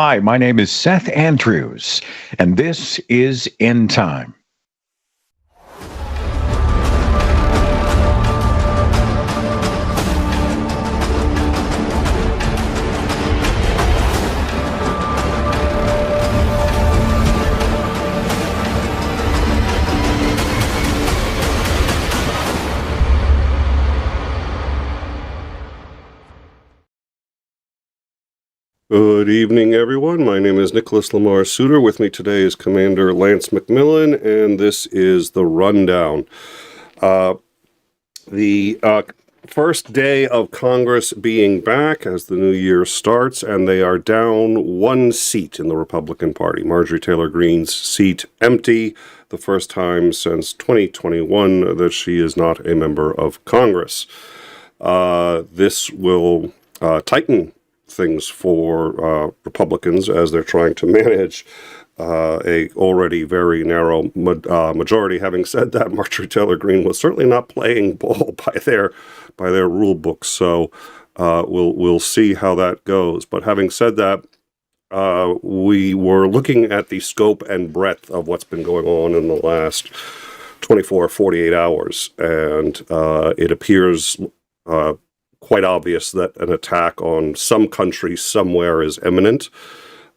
Hi, my name is Seth Andrews, and this is End Time. Good evening, everyone. My name is Nicholas Lamar Suter. With me today is Commander Lance McMillan, and this is the Rundown. The first day of Congress being back as the new year starts, and they are down one seat in the Republican Party. Marjorie Taylor Greene's seat empty, the first time since 2021 that she is not a member of Congress. This will tighten things for Republicans as they're trying to manage a already very narrow majority. Having said that, Marjorie Taylor Greene was certainly not playing ball by their rule book, so we'll see how that goes. But having said that, we were looking at the scope and breadth of what's been going on in the last 24, 48 hours, and it appears quite obvious that an attack on some country somewhere is imminent.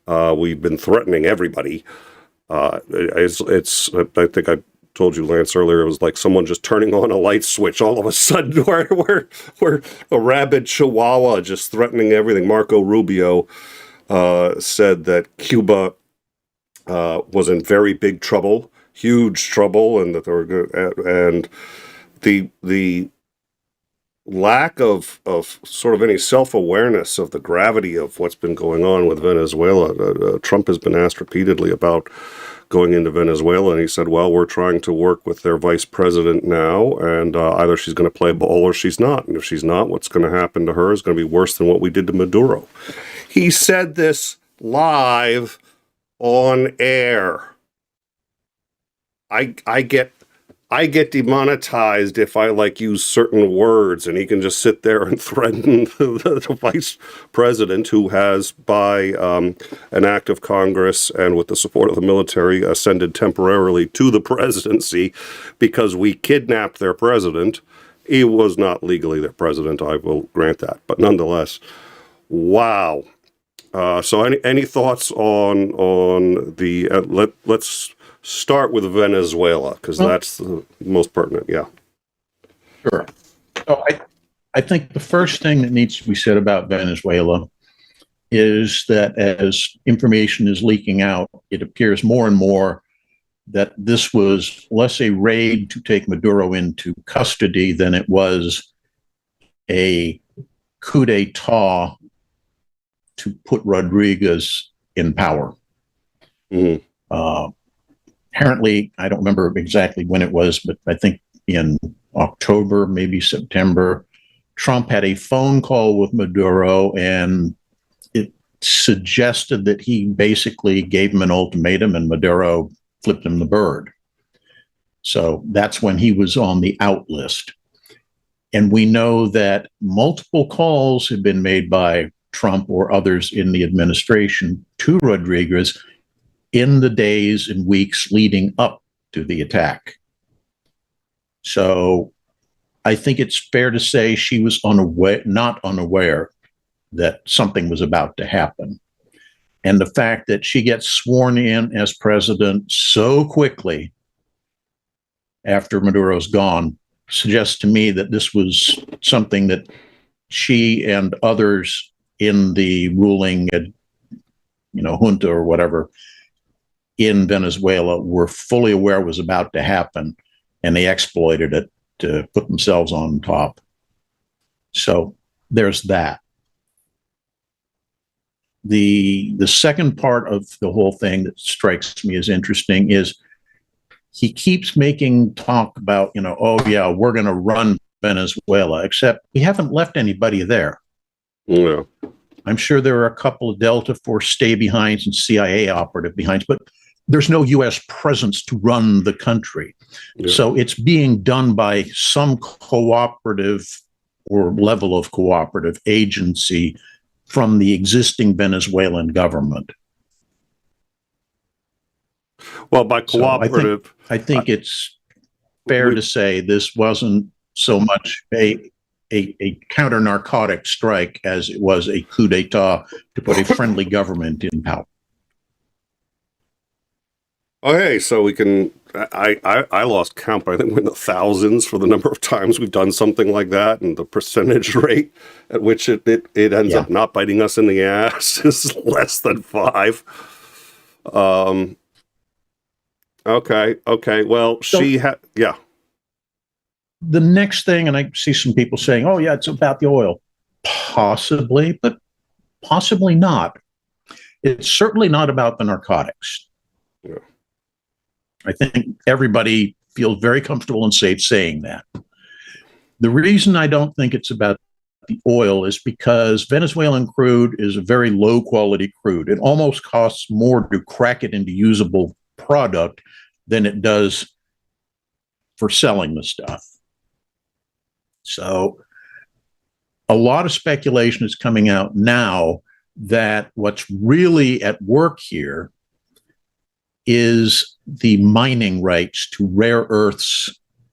We've been threatening everybody. It's I think I told you, Lance, earlier, it was like someone just turning on a light switch all of a sudden. We're a rabid chihuahua just threatening everything. Marco Rubio said that Cuba was in very big trouble, huge trouble, and that they were and the lack of sort of any self-awareness of the gravity of what's been going on with Venezuela. Trump has been asked repeatedly about going into Venezuela, and he said, well, we're trying to work with their vice president now, and either she's going to play ball or she's not. And if she's not, what's going to happen to her is going to be worse than what we did to Maduro. He said this live on air. I get demonetized if I use certain words, and he can just sit there and threaten the vice president, who has, by an act of Congress and with the support of the military, ascended temporarily to the presidency because we kidnapped their president. He was not legally their president, I will grant that, but nonetheless, wow. So any thoughts on the let's start with Venezuela, because that's the most pertinent. Yeah. Sure. So I think the first thing that needs to be said about Venezuela is that as information is leaking out, it appears more and more that this was less a raid to take Maduro into custody than it was a coup d'etat to put Rodriguez in power. Mm-hmm. Apparently, I don't remember exactly when it was, but I think in October, maybe September, Trump had a phone call with Maduro, and it suggested that he basically gave him an ultimatum, and Maduro flipped him the bird. So that's when he was on the out list. And we know that multiple calls have been made by Trump or others in the administration to Rodriguez in the days and weeks leading up to the attack. So I think it's fair to say she was not unaware that something was about to happen. And the fact that she gets sworn in as president so quickly after Maduro's gone suggests to me that this was something that she and others in the ruling, junta or whatever, in Venezuela were fully aware was about to happen, and they exploited it to put themselves on top. So there's that. The second part of the whole thing that strikes me as interesting is he keeps making talk about, oh yeah, we're going to run Venezuela, except we haven't left anybody there. Yeah. I'm sure there are a couple of Delta Force stay-behinds and CIA operative behinds, but there's no U.S. presence to run the country. Yeah. So it's being done by some cooperative or level of cooperative agency from the existing Venezuelan government. Well, by cooperative, I think it's fair to say this wasn't so much a counter narcotic strike as it was a coup d'etat to put a friendly government in power. Okay, so we can. I lost count, but I think we're in the thousands for the number of times we've done something like that, and the percentage rate at which it ends up not biting us in the ass is less than 5. Okay. Well, yeah. The next thing, and I see some people saying, "Oh, yeah, it's about the oil." Possibly, but possibly not. It's certainly not about the narcotics. Yeah. I think everybody feels very comfortable and safe saying that. The reason I don't think it's about the oil is because Venezuelan crude is a very low quality crude. It almost costs more to crack it into usable product than it does for selling the stuff. So a lot of speculation is coming out now that what's really at work here is the mining rights to rare earths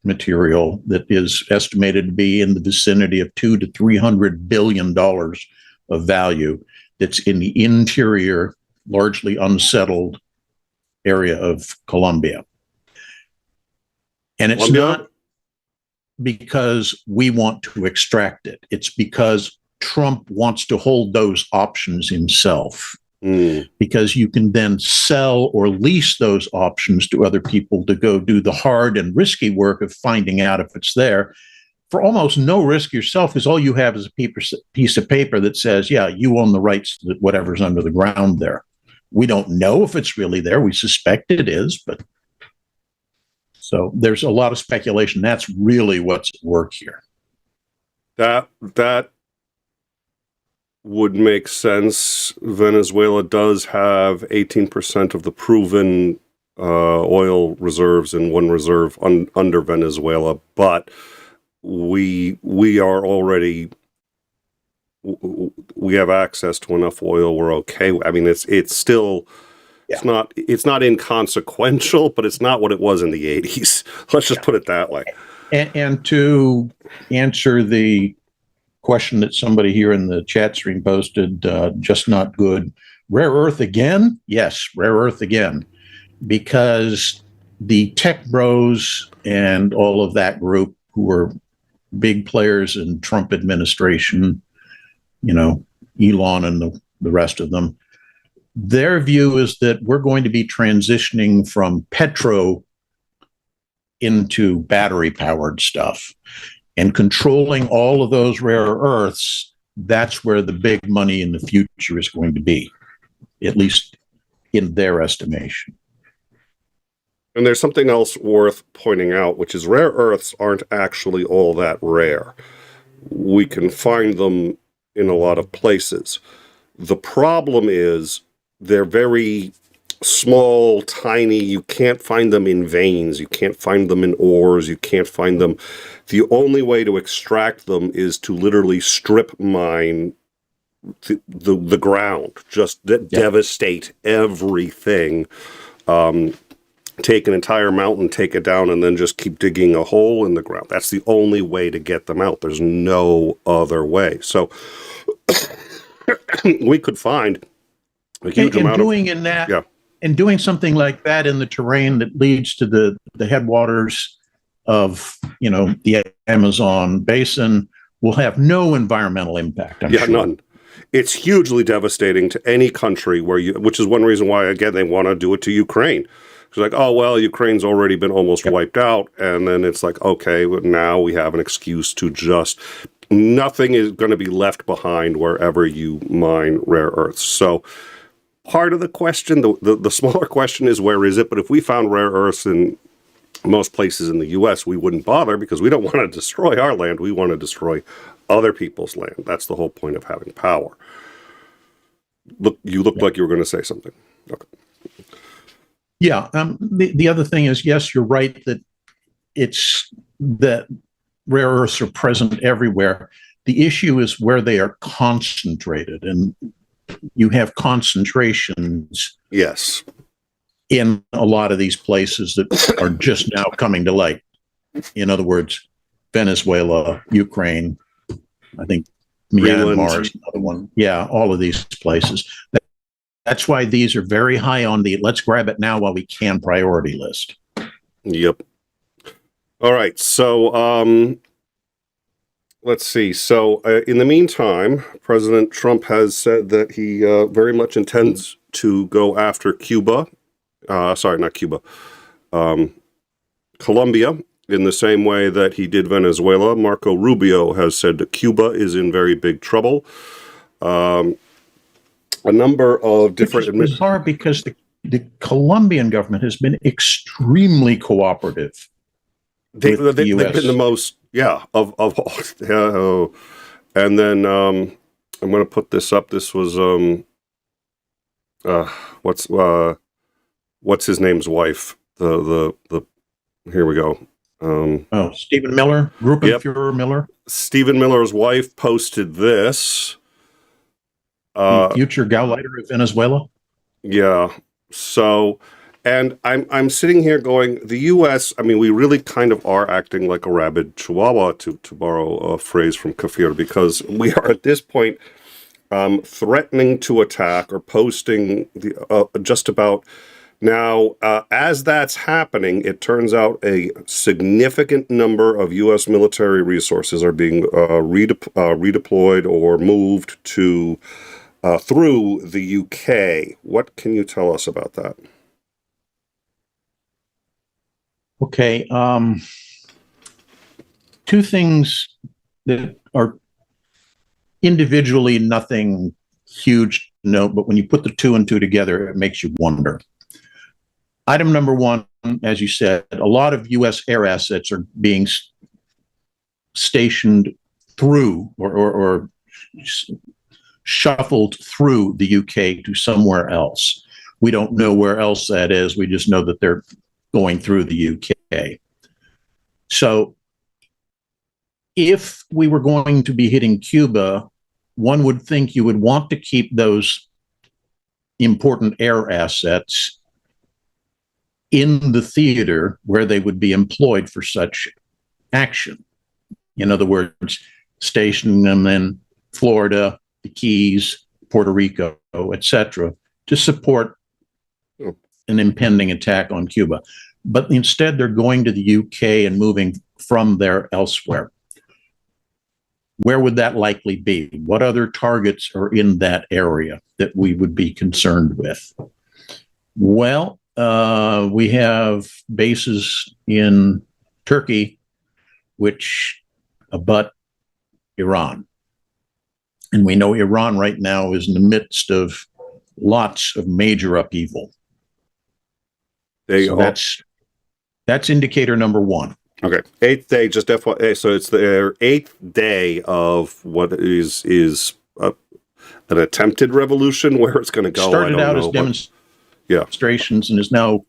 material that is estimated to be in the vicinity of $200 to $300 billion of value that's in the interior, largely unsettled area of Colombia. And it's not because we want to extract it. It's because Trump wants to hold those options himself. Because you can then sell or lease those options to other people to go do the hard and risky work of finding out if it's there for almost no risk yourself, because all you have is a piece of paper that says, yeah, you own the rights to whatever's under the ground there. We don't know if it's really there. We suspect it is, but so there's a lot of speculation. That's really what's at work here. That would make sense. Venezuela does have 18% of the proven oil reserves in one reserve under Venezuela, but we are already, we have access to enough oil. We're okay. I mean, it's still, it's not inconsequential, but it's not what it was in the 80s. Let's just put it that way. And to answer the question that somebody here in the chat stream posted, just not good. Rare earth again? Yes, rare earth again. Because the tech bros and all of that group who were big players in Trump administration, you know, Elon and the rest of them, their view is that we're going to be transitioning from petro into battery-powered stuff. And controlling all of those rare earths, that's where the big money in the future is going to be, at least in their estimation. And there's something else worth pointing out, which is rare earths aren't actually all that rare. We can find them in a lot of places. The problem is they're very small, tiny. You can't find them in veins. You can't find them in ores. You can't find them. The only way to extract them is to literally strip mine the ground, just devastate everything. Take an entire mountain, take it down, and then just keep digging a hole in the ground. That's the only way to get them out. There's no other way. So we could find a huge amount of... And doing something like that in the terrain that leads to the headwaters of, you know, the Amazon basin will have no environmental impact. I'm sure. None. It's hugely devastating to any country which is one reason why, again, they want to do it to Ukraine. It's like, oh, well, Ukraine's already been almost wiped out. And then it's like, okay, well, now we have an excuse to just, nothing is going to be left behind wherever you mine rare earths. So part of the question, the smaller question is, where is it? But if we found rare earths in most places in the U.S., we wouldn't bother because we don't want to destroy our land. We want to destroy other people's land. That's the whole point of having power. You looked like you were going to say something. Okay. Yeah. The other thing is, yes, you're right that it's that rare earths are present everywhere. The issue is where they are concentrated, and you have concentrations Yes. in a lot of these places that are just now coming to light. In other words, Venezuela, Ukraine, I think Myanmar is another one. Yeah, all of these places. That's why these are very high on the let's grab it now while we can priority list. Yep. All right. So let's see. So in the meantime, President Trump has said that he very much intends to go after Cuba. Sorry, not Cuba. Colombia, in the same way that he did Venezuela. Marco Rubio has said that Cuba is in very big trouble. A number of different... Which is bizarre because the Colombian government has been extremely cooperative. They've been the most, of all. And then I'm going to put this up. This was, what's his name's wife? Here we go. Stephen Miller, Gruppenführer Miller. Stephen Miller's wife posted this. The future Gauleiter of Venezuela. Yeah. So, and I'm sitting here going, the U.S., I mean, we really kind of are acting like a rabid chihuahua, to borrow a phrase from Kafir, because we are at this point threatening to attack or posting just about... Now, as that's happening, it turns out a significant number of U.S. military resources are being redeployed or moved to through the UK. What can you tell us about that? Okay. Two things that are individually nothing huge to note, but when you put the two and two together, it makes you wonder. Item number one, as you said, a lot of U.S. air assets are being stationed through or shuffled through the UK to somewhere else. We don't know where else that is. We just know that they're going through the UK. So if we were going to be hitting Cuba, one would think you would want to keep those important air assets in the theater where they would be employed for such action. In other words, stationing them in Florida, the Keys, Puerto Rico, etc., to support an impending attack on Cuba. But instead, they're going to the UK and moving from there elsewhere. Where would that likely be? What other targets are in that area that we would be concerned with? Well, we have bases in Turkey, which abut Iran. And we know Iran right now is in the midst of lots of major upheaval. That's indicator number one. Okay. 8th day, just FYI. So it's their 8th day of what is an attempted revolution. Where it's going to go, started out as demonstrations and is now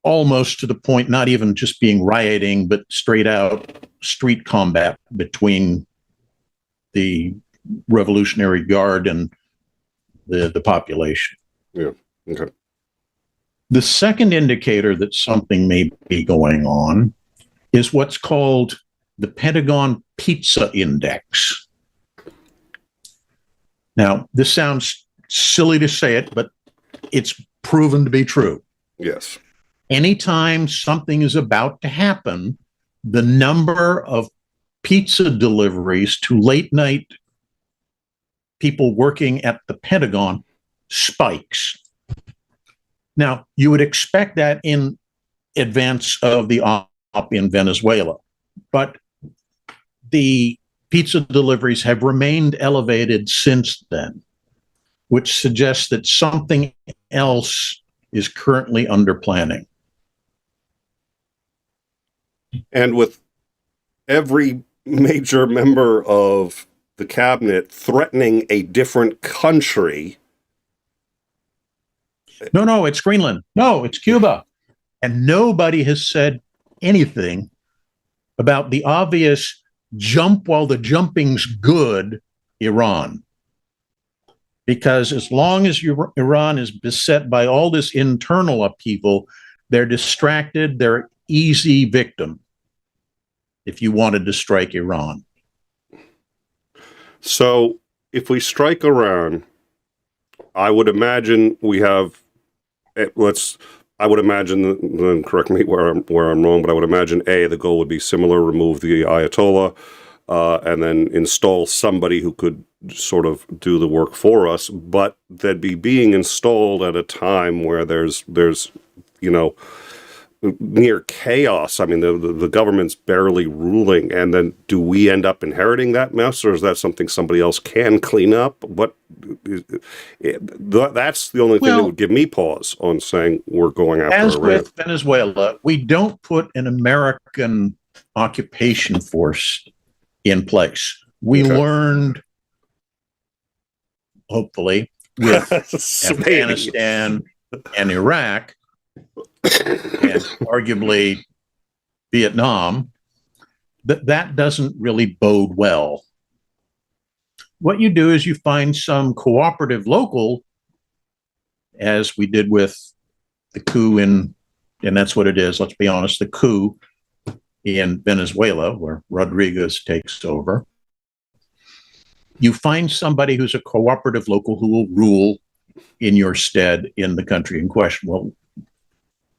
almost to the point, not even just being rioting, but straight out street combat between the Revolutionary Guard and the population. Yeah. Okay. The second indicator that something may be going on is what's called the Pentagon Pizza Index. Now, this sounds silly to say it, but it's proven to be true. Yes. Anytime something is about to happen, the number of pizza deliveries to late night people working at the Pentagon spikes. Now, you would expect that in advance of the op in Venezuela, but the pizza deliveries have remained elevated since then, which suggests that something else is currently under planning. And with every major member of the cabinet threatening a different country. No, it's Greenland. No, it's Cuba. And nobody has said anything about the obvious jump while the jumping's good Iran. Because as long as Iran is beset by all this internal upheaval, they're distracted, they're easy victim if you wanted to strike Iran. So if we strike Iran, I would imagine we have, I would imagine, then correct me where I'm wrong, but I would imagine the goal would be similar: remove the Ayatollah, and then install somebody who could sort of do the work for us. But they'd be being installed at a time where there's near chaos. I mean, the government's barely ruling, and then do we end up inheriting that mess, or is that something somebody else can clean up? That's the only thing that would give me pause on saying we're going after as Iran. With Venezuela, we don't put an American occupation force in place. We learned, hopefully, with Afghanistan and Iraq, and arguably Vietnam, that doesn't really bode well. What you do is you find some cooperative local, as we did with the coup and that's what it is, let's be honest, the coup in Venezuela, where Rodriguez takes over. You find somebody who's a cooperative local who will rule in your stead in the country in question. Well,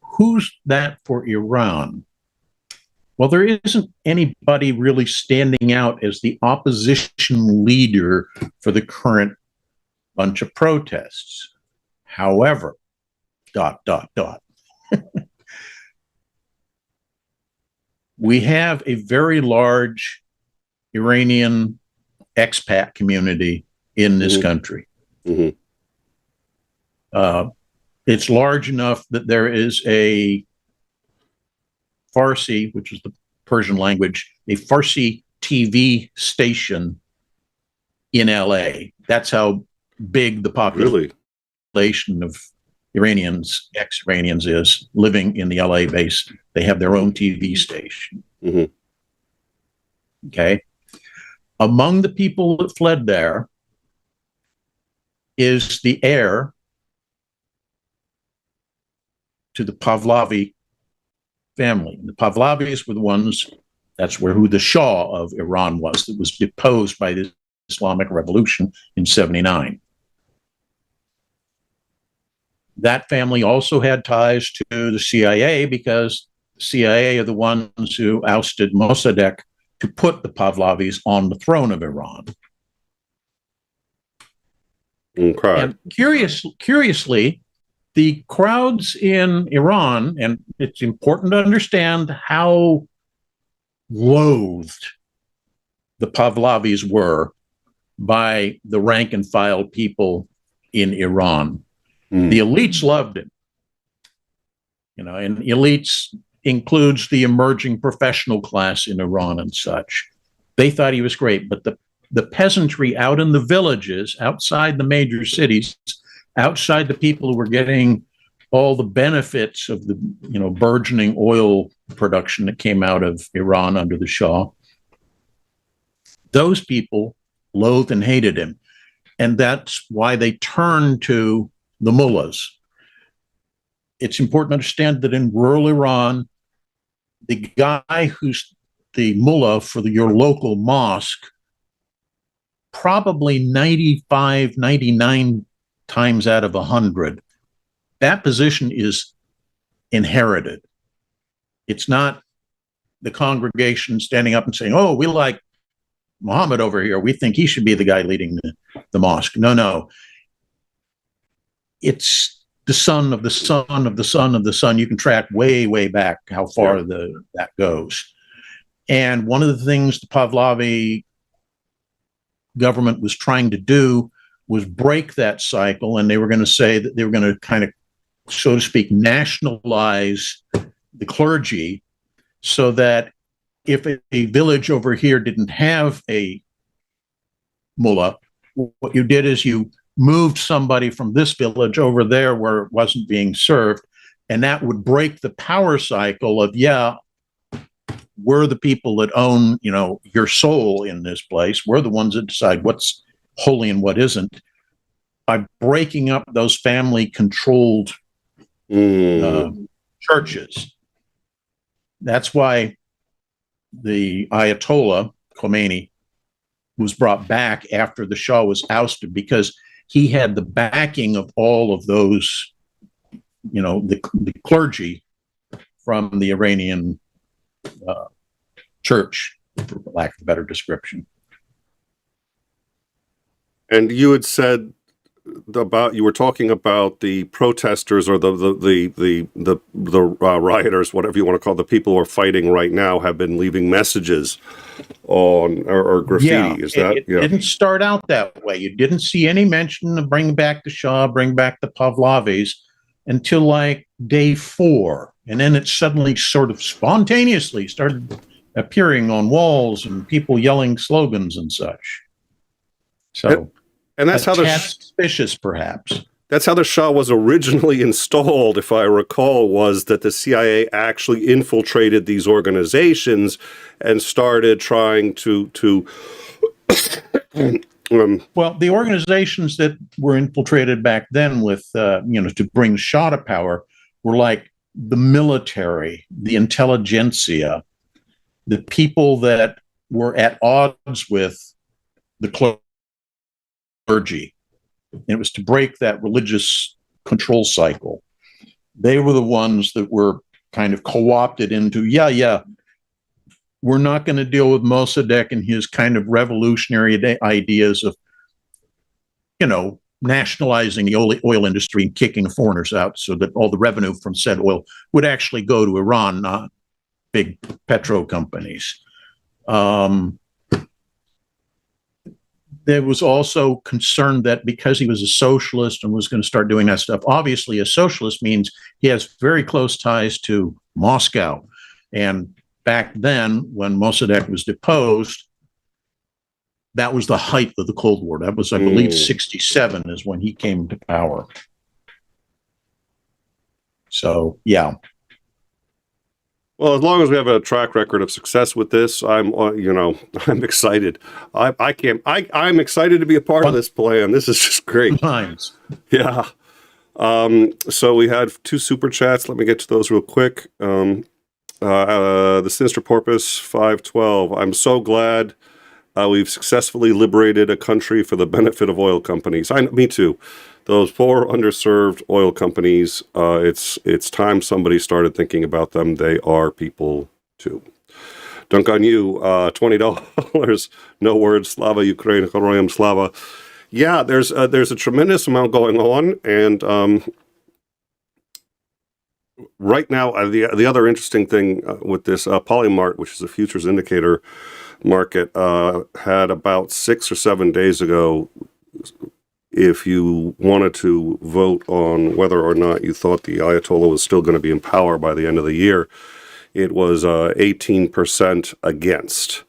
who's that for Iran? Well, there isn't anybody really standing out as the opposition leader for the current bunch of protests. However, ... we have a very large Iranian expat community in this country. Mm-hmm. It's large enough that there is a Farsi, which is the Persian language, a Farsi TV station in LA. That's how big the population of Iranians, ex-Iranians, is living in the LA base. They have their own TV station. Mm-hmm. Okay. Among the people that fled there is the heir to the Pahlavi family. The Pahlavis were the ones, that's who the Shah of Iran was, that was deposed by the Islamic Revolution in 79. That family also had ties to the CIA because the CIA are the ones who ousted Mossadegh to put the Pahlavis on the throne of Iran. Okay. And curiously, the crowds in Iran, and it's important to understand how loathed the Pahlavis were by the rank and file people in Iran. The elites loved him. And elites includes the emerging professional class in Iran and such. They thought he was great, but the peasantry out in the villages, outside the major cities, outside the people who were getting all the benefits of the burgeoning oil production that came out of Iran under the Shah, those people loathed and hated him. And that's why they turned to the mullahs. It's important to understand that in rural Iran, the guy who's the mullah for your local mosque, probably 95, 99 times out of 100, that position is inherited. It's not the congregation standing up and saying, oh, we like Muhammad over here. We think he should be the guy leading the mosque. No. It's the son of the son of the son of the son. You can track way, way back how far that goes. And one of the things the Pahlavi government was trying to do was break that cycle. And they were going to say that they were going to kind of, so to speak, nationalize the clergy so that if a village over here didn't have a mullah, what you did is you moved somebody from this village over there where it wasn't being served, and that would break the power cycle of, we're the people that own, your soul in this place. We're the ones that decide what's holy and what isn't. By breaking up those family-controlled churches. That's why the Ayatollah Khomeini was brought back after the Shah was ousted, because he had the backing of all of those, the clergy from the Iranian church, for lack of a better description. And you had said you were talking about the protesters, or the rioters, whatever you want to call the people who are fighting right now, have been leaving messages on or graffiti. It didn't start out that way. You didn't see any mention of bring back the Shah, bring back the Pahlavis until like day 4, and then it suddenly sort of spontaneously started appearing on walls and people yelling slogans and such. So. And that's how suspicious, perhaps. That's how the Shah was originally installed, if I recall, was that the CIA actually infiltrated these organizations and started trying to well, the organizations that were infiltrated back then with, to bring Shah to power were like the military, the intelligentsia, the people that were at odds with the clergy. And it was to break that religious control cycle. They were the ones that were kind of co-opted into, we're not going to deal with Mossadegh and his kind of revolutionary ideas of, nationalizing the oil industry and kicking foreigners out so that all the revenue from said oil would actually go to Iran, not big petro companies. There was also concern that because he was a socialist and was going to start doing that stuff, obviously a socialist means he has very close ties to Moscow. And back then, when Mossadegh was deposed, that was the height of the Cold War. That was, I believe, 67 is when he came to power. So, yeah. Well, as long as we have a track record of success with this, I'm excited. I'm excited to be a part of this plan. This is just great. Times. Yeah. So we had 2 super chats. Let me get to those real quick. The Sinister Porpoise 512. I'm so glad we've successfully liberated a country for the benefit of oil companies. Me too. Those poor, underserved oil companies, it's time somebody started thinking about them. They are people, too. Dunk on you, $20. No words, Slava Ukraine, Heroyam Slava. Yeah, there's a tremendous amount going on, and right now, the other interesting thing with this Polymart, which is a futures indicator market, had about 6 or 7 days ago, if you wanted to vote on whether or not you thought the Ayatollah was still going to be in power by the end of the year, it was 18% against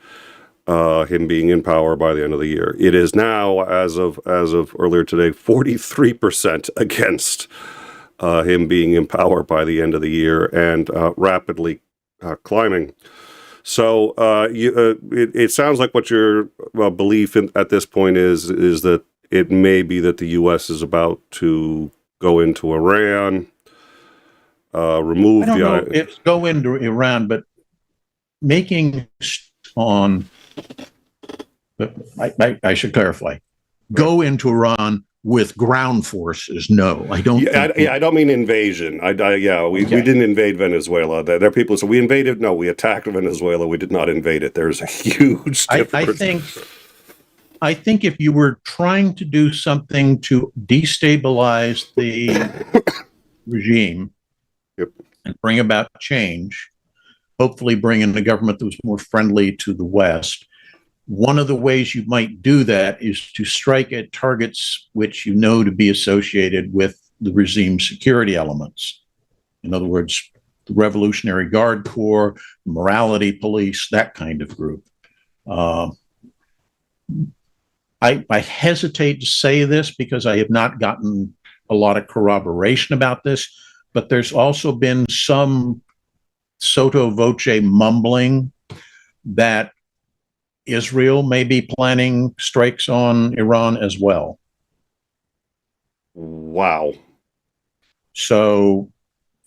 him being in power by the end of the year. It is now, as of earlier today, 43% against him being in power by the end of the year, and rapidly climbing. So it sounds like what your belief at this point is that it may be that the U.S. is about to go into Iran, remove I don't know if go into Iran, but making on. But I should clarify. Go into Iran with ground forces? No, I don't. I don't mean invasion. We didn't invade Venezuela. There are people. So we invaded. No, we attacked Venezuela. We did not invade it. There's a huge difference. I think if you were trying to do something to destabilize the regime and bring about change, hopefully bring in a government that was more friendly to the West, one of the ways you might do that is to strike at targets which you know to be associated with the regime's security elements. In other words, the Revolutionary Guard Corps, morality police, that kind of group. I hesitate to say this because I have not gotten a lot of corroboration about this, but there's also been some sotto voce mumbling that Israel may be planning strikes on Iran as well. Wow. So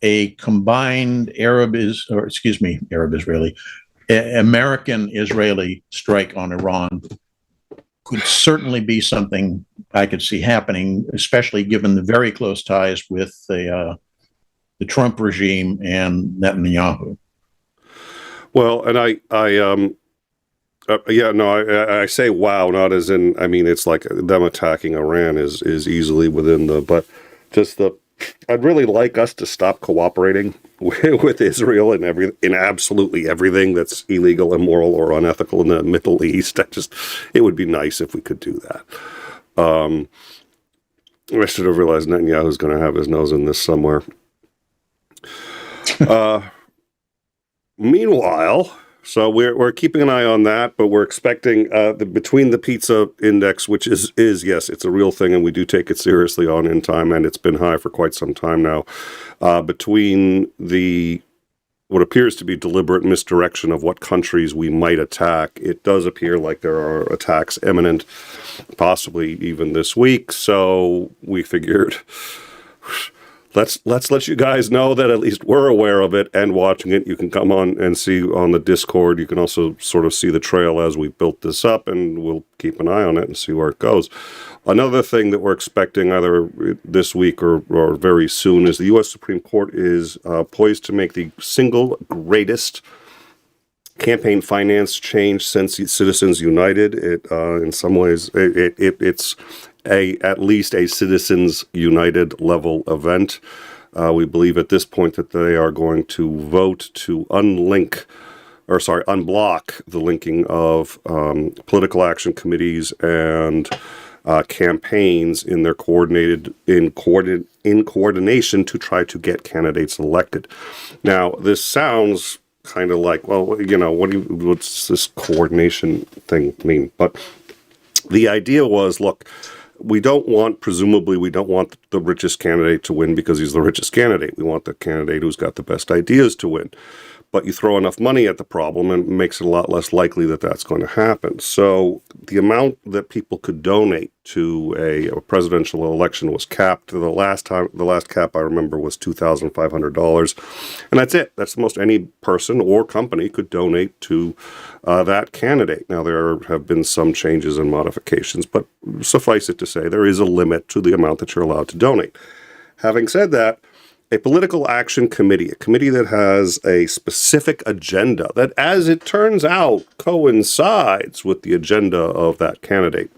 a combined Arab-Israeli, American-Israeli strike on Iran could certainly be something I could see happening, especially given the very close ties with the Trump regime and Netanyahu. Well, and I say wow, not as in, I mean, it's like them attacking Iran is easily within but just I'd really like us to stop cooperating with Israel in absolutely everything that's illegal, immoral, or unethical in the Middle East. It would be nice if we could do that. I should have realized Netanyahu's going to have his nose in this somewhere. Meanwhile, so we're keeping an eye on that, but we're expecting between the pizza index, which is yes, it's a real thing, and we do take it seriously on In Time, and it's been high for quite some time now. Between what appears to be deliberate misdirection of what countries we might attack, it does appear like there are attacks imminent, possibly even this week. So we figured, let's let you guys know that at least we're aware of it and watching it. You can come on and see on the Discord. You can also sort of see the trail as we built this up, and we'll keep an eye on it and see where it goes. Another thing that we're expecting either this week or very soon is the U.S. Supreme Court is poised to make the single greatest campaign finance change since Citizens United. In some ways, it's at least a Citizens United level event. We believe at this point that they are going to vote to unblock the linking of political action committees and campaigns in their coordination to try to get candidates elected. Now, this sounds kind of like, well, what's this coordination thing mean? But the idea was, look, presumably we don't want the richest candidate to win because he's the richest candidate. We want the candidate who's got the best ideas to win. But you throw enough money at the problem and it makes it a lot less likely that that's going to happen. So the amount that people could donate to a presidential election was capped. The last cap I remember was $2,500. And that's it. That's the most any person or company could donate to that candidate. Now, there have been some changes and modifications, but suffice it to say, there is a limit to the amount that you're allowed to donate. Having said that, a political action committee, a committee that has a specific agenda that, as it turns out, coincides with the agenda of that candidate.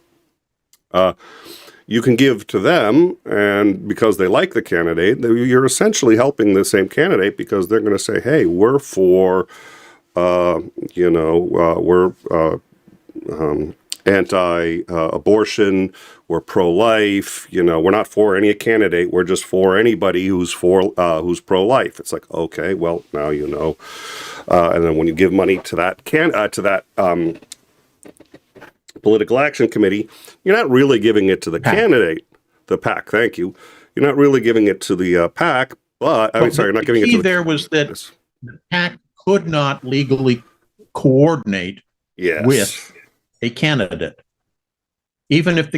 You can give to them, and because they like the candidate, you're essentially helping the same candidate because they're going to say, hey, we're for, anti-abortion, we're pro-life, we're not for any candidate, we're just for anybody who's pro-life. It's like, okay, well, now you know. And then when you give money to that political action committee, you're not really giving it to the candidate, the PAC, thank you. You're not really giving it to the PAC, but, you're not giving it to the... there was that the PAC could not legally coordinate with a candidate, even if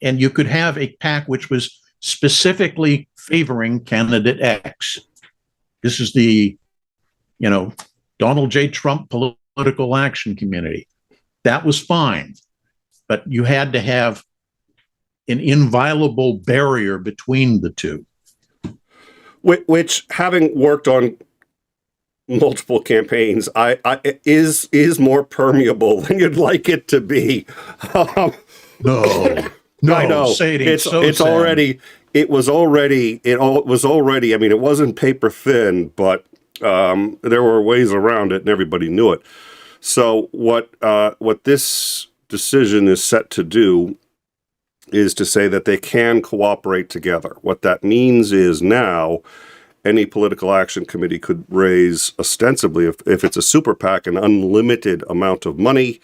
and you could have a PAC which was specifically favoring candidate X. This is the, Donald J. Trump Political Action Committee. That was fine, but you had to have an inviolable barrier between the two. Which, having worked on multiple campaigns, is more permiable than you'd like it to be. No, I know. Sadie, it was already. I mean, it wasn't paper thin, but there were ways around it, and everybody knew it. So what this decision is set to do is to say that they can cooperate together. What that means is now, any political action committee could raise, ostensibly, if it's a super PAC, an unlimited amount of money.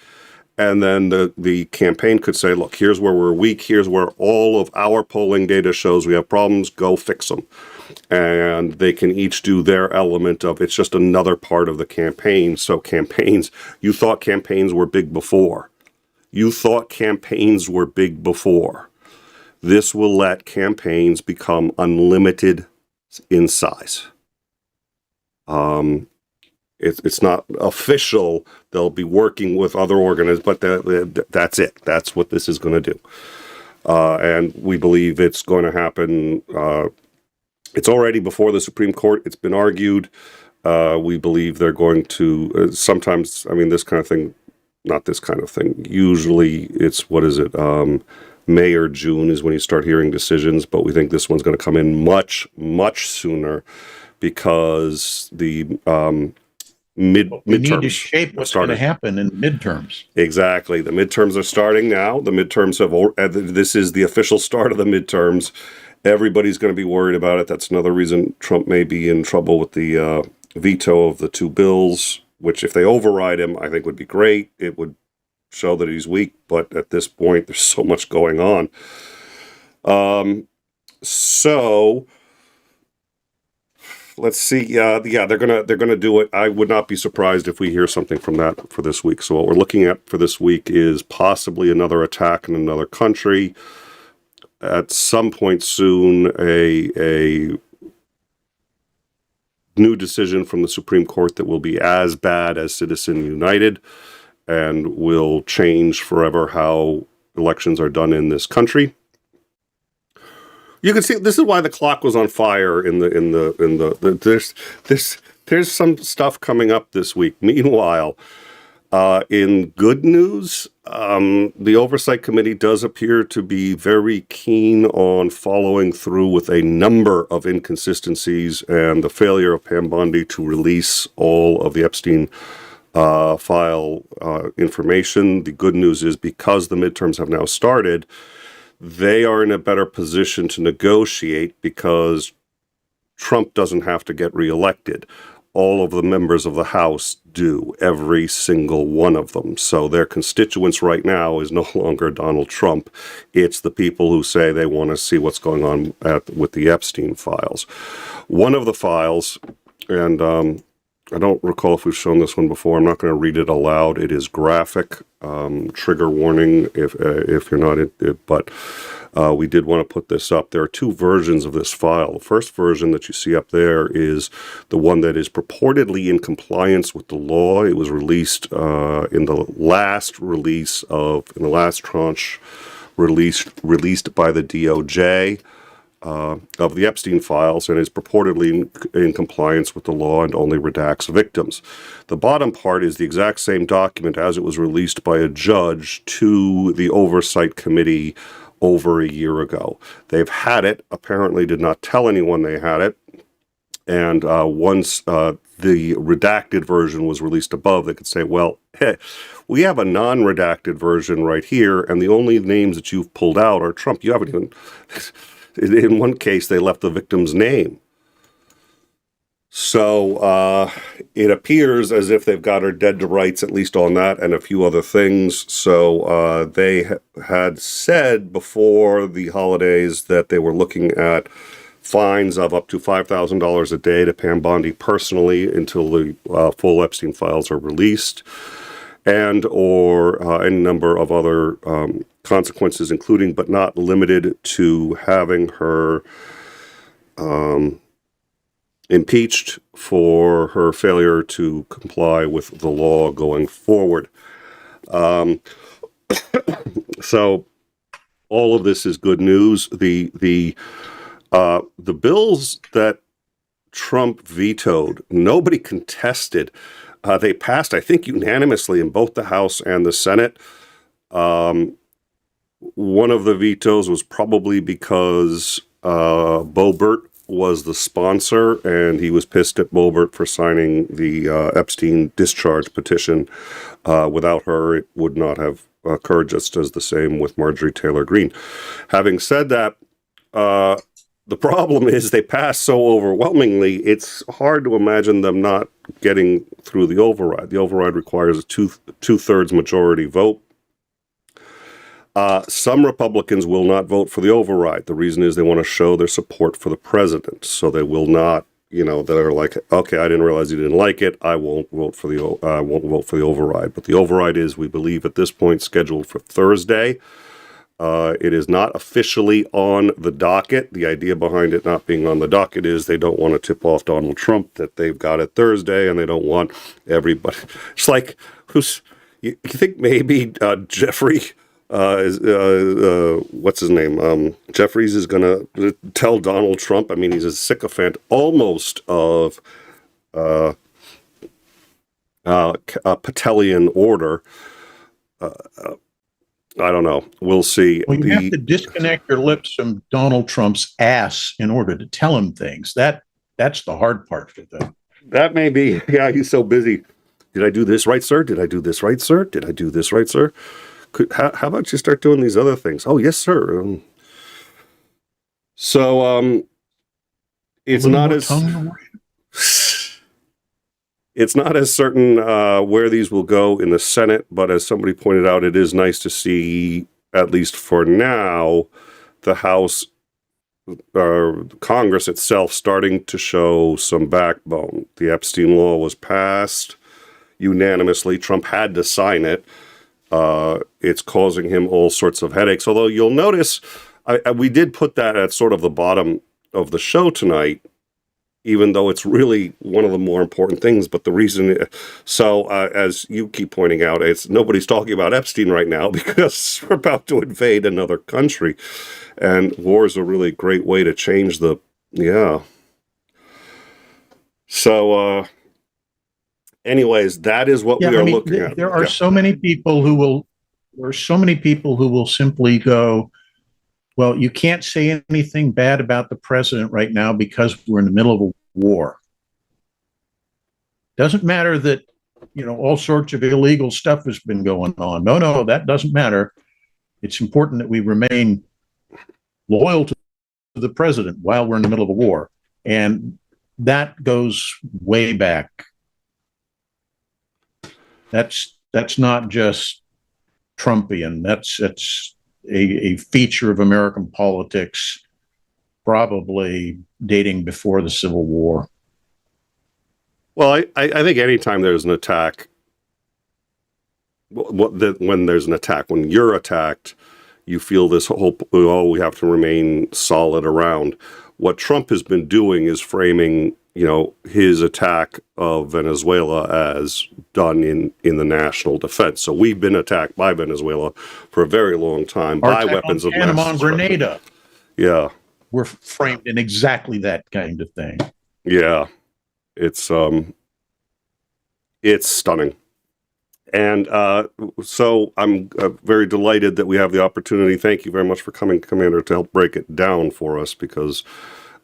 And then the campaign could say, look, here's where we're weak. Here's where all of our polling data shows we have problems. Go fix them. and they can each do their element of it's just another part of the campaign. So campaigns, you thought campaigns were big before. This will let campaigns become unlimited in size. It's not official. They'll be working with other organizations, but that's it. That's what this is going to do. And we believe it's going to happen. It's already before the Supreme Court. It's been argued. We believe they're going to sometimes, this kind of thing, not this kind of thing. Usually it's, May or June is when you start hearing decisions, but we think this one's going to come in much, much sooner because the midterms. We need to shape what's going to happen in midterms. Exactly. The midterms are starting now. The midterms this is the official start of the midterms. Everybody's going to be worried about it. That's another reason Trump may be in trouble with the veto of the two bills, which if they override him, I think would be great. It would show that he's weak, but at this point, there's so much going on. So let's see. They're gonna do it. I would not be surprised if we hear something from that for this week. So what we're looking at for this week is possibly another attack in another country. At some point soon, a new decision from the Supreme Court that will be as bad as Citizen United and will change forever how elections are done in this country. You can see this is why the clock was on fire there's some stuff coming up this week. Meanwhile, in good news, the Oversight Committee does appear to be very keen on following through with a number of inconsistencies and the failure of Pam Bondi to release all of the Epstein file information. The good news is because the midterms have now started, they are in a better position to negotiate because Trump doesn't have to get reelected. All of the members of the House do, every single one of them. So their constituents right now is no longer Donald Trump. It's the people who say they want to see what's going on with the Epstein files. One of the files, and I don't recall if we've shown this one before. I'm not going to read it aloud. It is graphic. Trigger warning if you're not in it, but we did want to put this up. There are two versions of this file. The first version that you see up there is the one that is purportedly in compliance with the law. It was released in the last tranche released by the DOJ. Of the Epstein files and is purportedly in compliance with the law and only redacts victims. The bottom part is the exact same document as it was released by a judge to the Oversight Committee over a year ago. They've had it, apparently did not tell anyone they had it, and once the redacted version was released above, they could say, well, hey, we have a non-redacted version right here, and the only names that you've pulled out are Trump. You haven't even... In one case, they left the victim's name. So it appears as if they've got her dead to rights, at least on that, and a few other things. So they had said before the holidays that they were looking at fines of up to $5,000 a day to Pam Bondi personally until the full Epstein files are released, and or any number of other consequences, including but not limited to having her impeached for her failure to comply with the law going forward. So all of this is good news. The bills that Trump vetoed, nobody contested. They passed, I think, unanimously in both the House and the Senate. One of the vetoes was probably because Boebert was the sponsor, and he was pissed at Boebert for signing the Epstein discharge petition. Without her, it would not have occurred, just as the same with Marjorie Taylor Greene. Having said that, the problem is they passed so overwhelmingly, it's hard to imagine them not getting through the override. The override requires a two-thirds majority vote. Some Republicans will not vote for the override. The reason is they want to show their support for the president. So they will not, they're like, okay, I didn't realize you didn't like it. I won't vote for the override. But the override is, we believe at this point, scheduled for Thursday. It is not officially on the docket. The idea behind it not being on the docket is they don't want to tip off Donald Trump that they've got it Thursday, and they don't want everybody. It's like, you think maybe Jeffrey what's his name? Jeffries is going to tell Donald Trump. I mean, he's a sycophant almost of a Patellian order. I don't know. We'll see. Well, you have to disconnect your lips from Donald Trump's ass in order to tell him things. That's the hard part for them. That may be. Yeah, he's so busy. Did I do this right, sir? Did I do this right, sir? Did I do this right, sir? How about you start doing these other things? Oh, yes, sir. It's not as it's not as certain where these will go in the Senate, but as somebody pointed out, it is nice to see, at least for now, the House, Congress itself starting to show some backbone. The Epstein law was passed unanimously. Trump had to sign it. It's causing him all sorts of headaches. Although you'll notice, we did put that at sort of the bottom of the show tonight, even though it's really one of the more important things. But the reason, as you keep pointing out, it's nobody's talking about Epstein right now because we're about to invade another country. And war is a really great way to change anyways, that is what we are looking at. There are so many people who will simply go, well, you can't say anything bad about the president right now because we're in the middle of a war. Doesn't matter that, all sorts of illegal stuff has been going on. No, that doesn't matter. It's important that we remain loyal to the president while we're in the middle of a war. And that goes way back. That's not just Trumpian. That's a feature of American politics, probably dating before the Civil War. Well, I think anytime there's an attack, when there's an attack, when you're attacked, you feel this whole, we have to remain solid around. What Trump has been doing is framing, his attack of Venezuela as done in the national defense. So we've been attacked by Venezuela for a very long time by weapons of mass destruction. Grenada. Yeah. We're framed in exactly that kind of thing. Yeah. It's stunning. And so I'm very delighted that we have the opportunity. Thank you very much for coming, Commander, to help break it down for us, because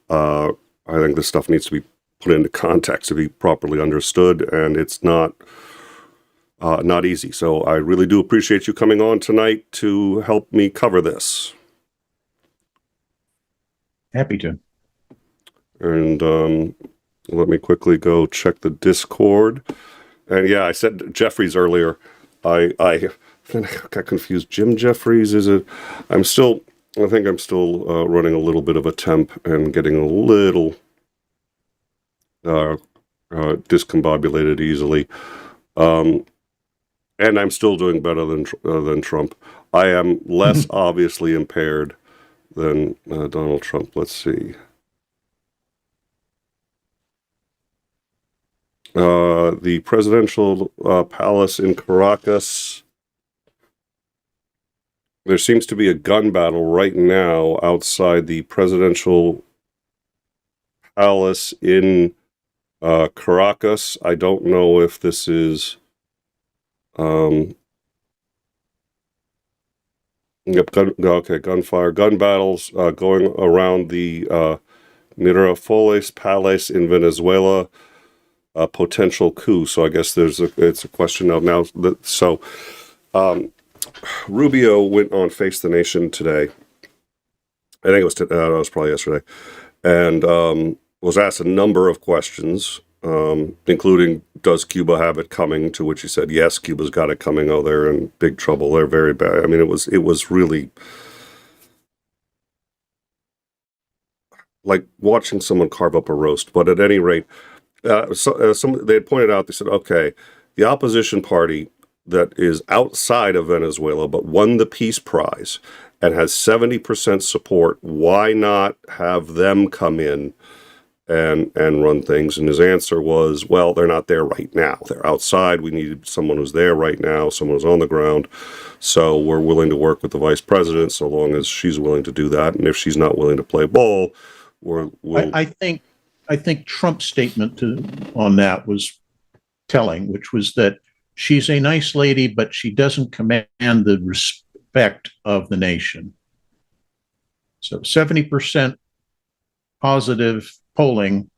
I think this stuff needs to be put into context to be properly understood, and it's not easy. So I really do appreciate you coming on tonight to help me cover this. Happy to. And let me quickly go check the Discord. And yeah, I said Jeffries earlier. I got confused. Jim Jeffries, is it? I think I'm still running a little bit of a temp and getting a little discombobulated easily. And I'm still doing better than Trump. I am less obviously impaired than Donald Trump. Let's see. The presidential palace in Caracas. There seems to be a gun battle right now outside the presidential palace in Caracas. I don't know if this is gunfire, gun battles going around the Miraflores Palace in Venezuela. A potential coup. So I guess it's a question of now. Rubio went on Face the Nation today. I think it was probably yesterday, and was asked a number of questions including, does Cuba have it coming? To which he said, yes, Cuba's got it coming. Oh, they're in big trouble. They're very bad. I mean, it was really like watching someone carve up a roast. But at any rate, they had pointed out, they said, okay, the opposition party that is outside of Venezuela but won the Peace Prize and has 70% support, why not have them come in and run things? And his answer was, well, they're not there right now. They're outside. We need someone who's there right now, someone who's on the ground. So we're willing to work with the vice president so long as she's willing to do that. And if she's not willing to play ball, I think Trump's statement on that was telling, which was that she's a nice lady, but she doesn't command the respect of the nation. So 70% positive polling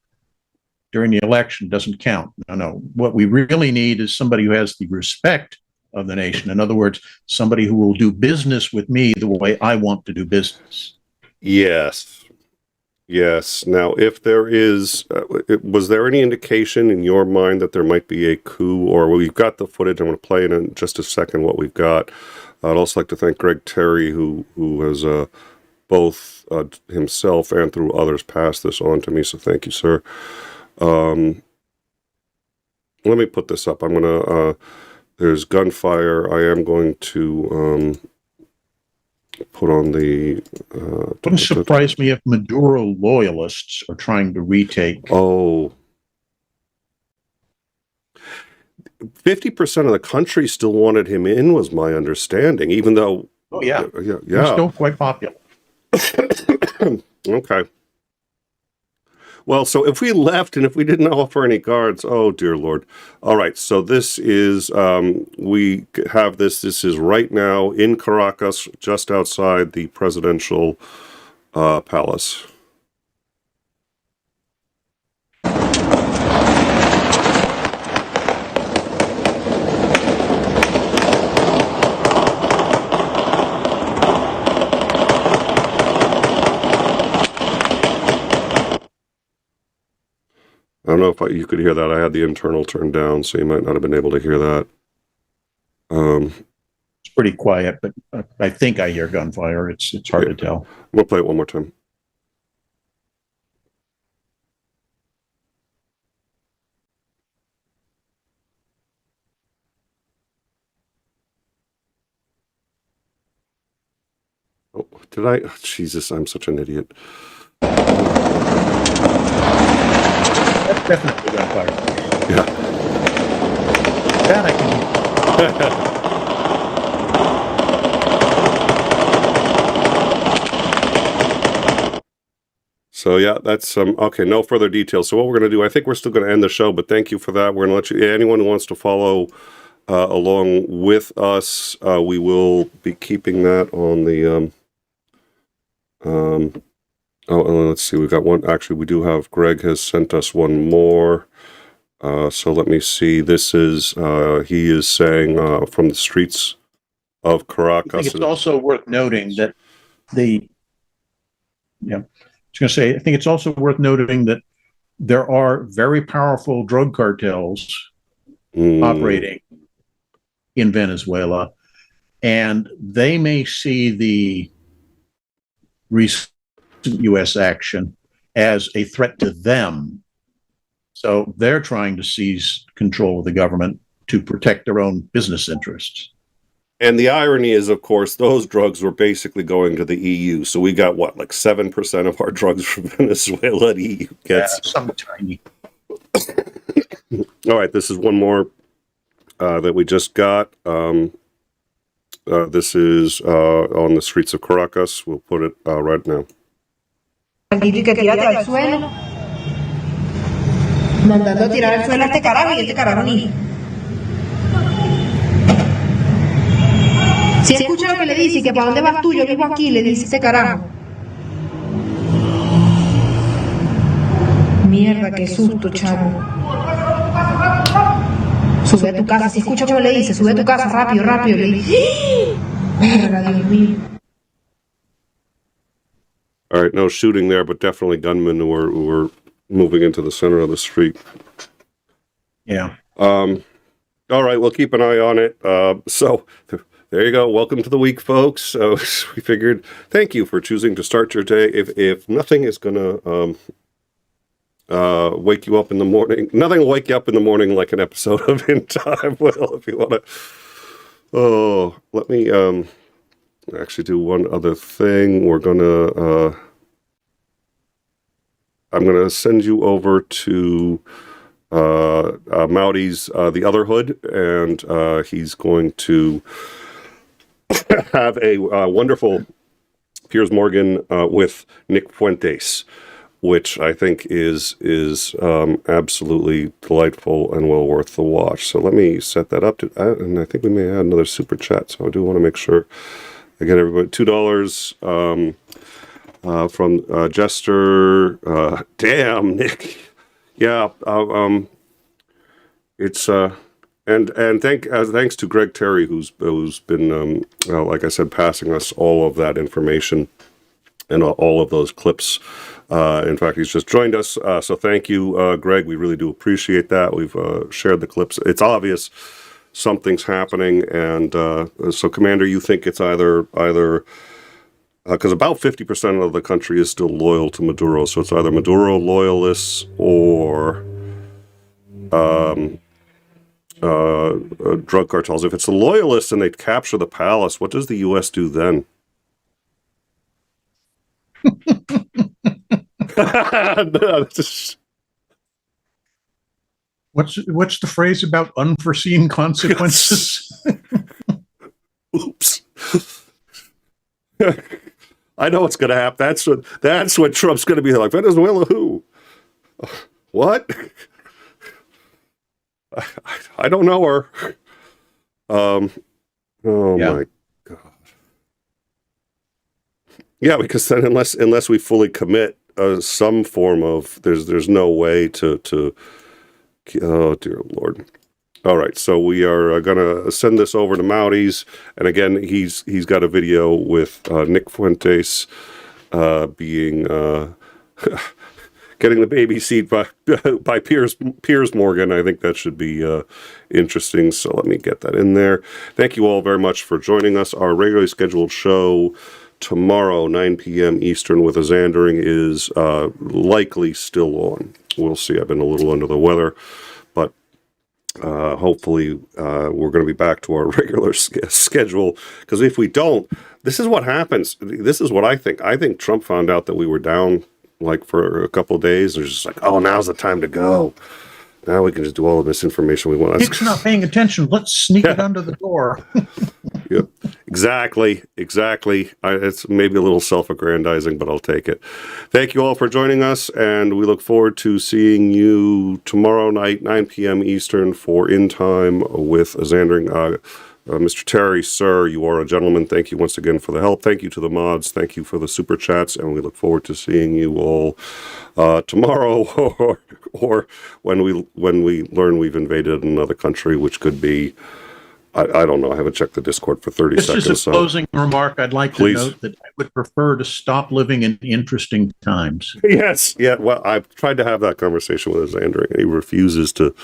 during the election doesn't count. No. What we really need is somebody who has the respect of the nation. In other words, somebody who will do business with me the way I want to do business. Yes. Now, if there is, was there any indication in your mind that there might be a coup? Or we've got the footage. I'm going to play it in just a second what we've got. I'd also like to thank Greg Terry, who has both himself and through others passed this on to me. So thank you, sir. Let me put this up. I'm going to, there's gunfire. I am going to put on the... Wouldn't surprise me if Maduro loyalists are trying to retake. 50% of the country still wanted him in, was my understanding, even though... Oh, yeah. He's still quite popular. Okay. Well, so if we left and if we didn't offer any guards, oh, dear Lord. All right, so this is, we have this is right now in Caracas, just outside the presidential palace. I don't know if you could hear that. I had the internal turned down, so you might not have been able to hear that. It's pretty quiet, but I think I hear gunfire. It's hard to tell. I'm going to play it one more time. Oh, did I? Oh, Jesus, I'm such an idiot. That's definitely gunfire. Yeah. That I can hear. So yeah, that's okay. No further details. So what we're going to do, I think we're still going to end the show, but thank you for that. We're going to let you. Anyone who wants to follow along with us, we will be keeping that on the. Let's see. We've got one. Actually, we do have. Greg has sent us one more. So let me see. This is. He is saying from the streets of Caracas. I think it's also worth noting that I was going to say. I think it's also worth noting that there are very powerful drug cartels operating in Venezuela, and they may see the recent U.S. action as a threat to them. So they're trying to seize control of the government to protect their own business interests. And the irony is, of course, those drugs were basically going to the EU. So we got, what, like 7% of our drugs from Venezuela the EU gets? Yeah, some tiny. All right, this is one more that we just got. This is on the streets of Caracas. We'll put it right now. Maldito y que tírate al suelo. Mandando a tirar al suelo a este carajo y este carajo ni. Si escucha lo que le dice y que para dónde vas tú, yo vivo aquí, le dice este carajo. Mierda, qué susto, chavo. Sube a tu casa, si escucha cómo le dice, sube a tu casa, rápido, rápido. Le dice, verga, Dios mío. All right, no shooting there, but definitely gunmen who were moving into the center of the street. Yeah. All right, we'll keep an eye on it. So there you go. Welcome to the week, folks. So we figured, thank you for choosing to start your day. If nothing is going to wake you up in the morning, nothing will wake you up in the morning like an episode of In Time will, if you want to. Oh, let me actually do one other thing. We're going to, I'm going to send you over to Maudi's The Other Hood, and he's going to have a wonderful Piers Morgan with Nick Fuentes, which I think is absolutely delightful and well worth the watch. So let me set that up, and I think we may add another super chat, so I do want to make sure I get everybody. $2 from Jester. Damn, Nick. Yeah, it's and thanks to Greg Terry, who's been like I said, passing us all of that information and all of those clips. In fact, he's just joined us, so thank you, Greg. We really do appreciate that. We've shared the clips. It's obvious something's happening, and so Commander, you think it's either. Because about 50% of the country is still loyal to Maduro, so it's either Maduro loyalists or drug cartels. If it's the loyalists and they capture the palace, what does the U.S. do then? What's the phrase about unforeseen consequences? Oops. I know what's going to happen. That's what Trump's going to be like. Venezuela who? What? I don't know her. Oh yeah. My God. Yeah, because then unless we fully commit some form of there's no way to oh dear Lord. All right, so we are going to send this over to Maudi's, and again, he's got a video with Nick Fuentes being getting the baby seat by Piers Morgan. I think that should be interesting. So let me get that in there. Thank you all very much for joining us. Our regularly scheduled show tomorrow, 9 p.m. Eastern, with a Xandering is likely still on. We'll see. I've been a little under the weather, but hopefully we're going to be back to our regular schedule, because if we don't, this is what happens. This is what I think. I think Trump found out that we were down like for a couple of days, and it's just like, oh, now's the time to go. Now we can just do all the misinformation we want. It's not paying attention. Let's sneak it under the door. Yep, exactly. It's maybe a little self-aggrandizing, but I'll take it. Thank you all for joining us, and we look forward to seeing you tomorrow night, 9 p.m. Eastern, for In Time with Xandering. Mr. Terry, sir, you are a gentleman. Thank you once again for the help. Thank you to the mods. Thank you for the super chats, and we look forward to seeing you all tomorrow, or when we learn we've invaded another country, which could be. I don't know. I haven't checked the Discord for 30 seconds. Just a closing remark. I'd like to note that I would prefer to stop living in interesting times. Yes. Yeah. Well, I've tried to have that conversation with Xander, and he refuses to.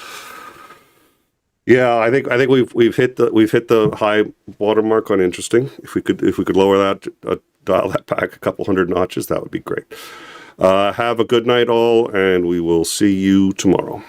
Yeah, I think we've hit the high watermark on interesting. If we could lower that, dial that back a couple hundred notches, that would be great. Have a good night, all, and we will see you tomorrow.